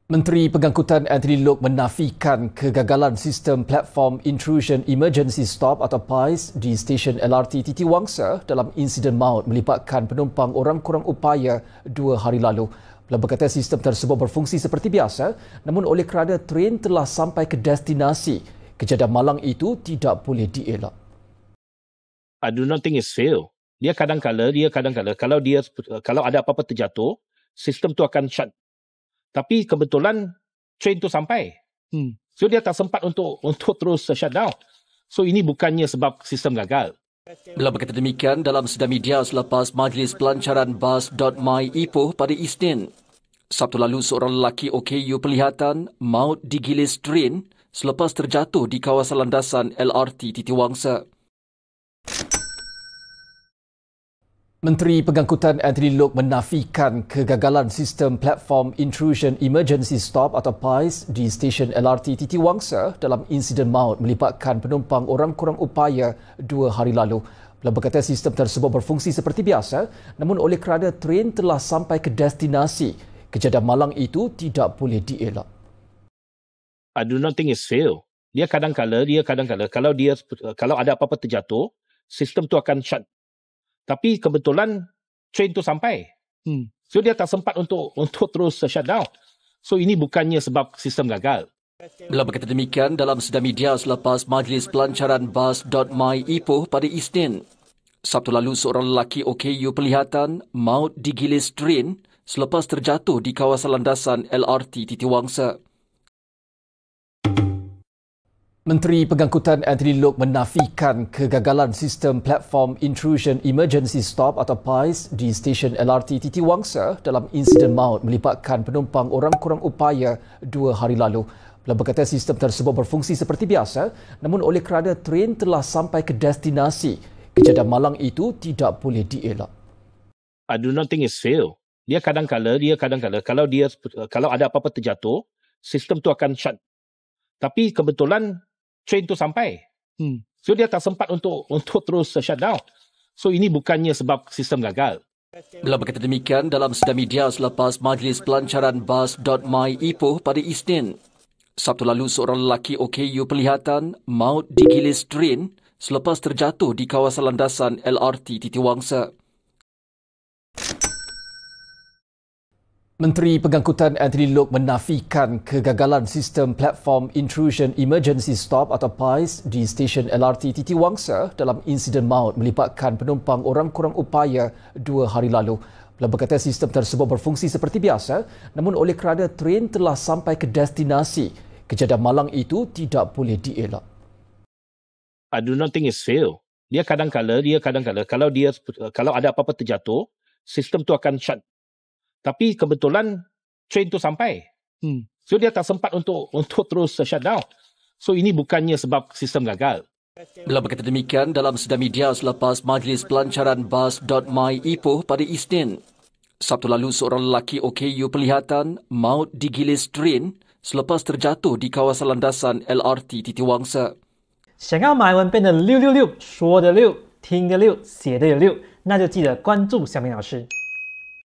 Menteri Pengangkutan Anthony Loke menafikan kegagalan sistem platform Intrusion Emergency Stop atau PIES di stesen LRT Titi Wangsa dalam insiden maut melibatkan penumpang orang kurang upaya 2 hari lalu. Beliau berkata sistem tersebut berfungsi seperti biasa, namun oleh kerana train telah sampai ke destinasi, kejadian malang itu tidak boleh dielak. I do not think it's fail. Dia kadang-kala kalau ada apa-apa terjatuh, sistem tu akan shut. Tapi kebetulan train tu sampai. So dia tak sempat untuk terus shut down. So ini bukannya sebab sistem gagal. Beliau berkata demikian dalam sidang media selepas Majlis Pelancaran Bas.my Ipoh pada Isnin. Sabtu lalu seorang lelaki OKU perlihatan maut digilis train selepas terjatuh di kawasan landasan LRT Titi Wangsa. Menteri Pengangkutan Anthony Loke menafikan kegagalan sistem platform Intrusion Emergency Stop atau PIES di stesen LRT Titi Wangsa dalam insiden maut melibatkan penumpang orang kurang upaya 2 hari lalu. Beliau berkata sistem tersebut berfungsi seperti biasa, namun oleh kerana train telah sampai ke destinasi, kejadian malang itu tidak boleh dielak. I do not think it's fail. Dia kadang-kala kalau ada apa-apa terjatuh, sistem tu akan shut. Tapi kebetulan train tu sampai. So dia tak sempat untuk terus shut down. So ini bukannya sebab sistem gagal. Beliau berkata demikian dalam sidang media selepas Majlis Pelancaran Bas.my Ipoh pada Isnin. Sabtu lalu seorang lelaki OKU perlihatan maut digilis train selepas terjatuh di kawasan landasan LRT Titi Wangsa. Menteri Pengangkutan Anthony Loke menafikan kegagalan sistem platform Intrusion Emergency Stop atau PIES di stesen LRT Titi Wangsa dalam insiden maut melibatkan penumpang orang kurang upaya 2 hari lalu. Beliau berkata sistem tersebut berfungsi seperti biasa, namun oleh kerana train telah sampai ke destinasi, kejadian malang itu tidak boleh dielak. I do not think it's fail. Dia kadang-kala kalau ada apa-apa terjatuh, sistem tu akan shut. Tapi kebetulan train tu sampai. So dia tak sempat untuk terus shut down. So ini bukannya sebab sistem gagal. Beliau berkata demikian dalam sidang media selepas Majlis Pelancaran Bas.my Ipoh pada Isnin. Sabtu lalu seorang lelaki OKU perlihatan maut digilis train selepas terjatuh di kawasan landasan LRT Titi Wangsa. Menteri Pengangkutan Anthony Loke menafikan kegagalan sistem platform Intrusion Emergency Stop atau PIES di stesen LRT Titi Wangsa dalam insiden maut melibatkan penumpang orang kurang upaya 2 hari lalu. Beliau berkata sistem tersebut berfungsi seperti biasa, namun oleh kerana train telah sampai ke destinasi, kejadian malang itu tidak boleh dielak. I do not think it's fail. Dia kadang-kala kalau ada apa-apa terjatuh, sistem tu akan shut. Tapi kebetulan train tu sampai. So dia tak sempat untuk terus shut down. So ini bukannya sebab sistem gagal. Beliau berkata demikian dalam sidang media selepas Majlis Pelancaran Bas.my Ipoh pada Isnin. Sabtu lalu seorang lelaki OKU perlihatan maut digilis train selepas terjatuh di kawasan landasan LRT Titi Wangsa. 想要马来文变得666，说的6，听的6，写的有6，那就记得关注小明老师。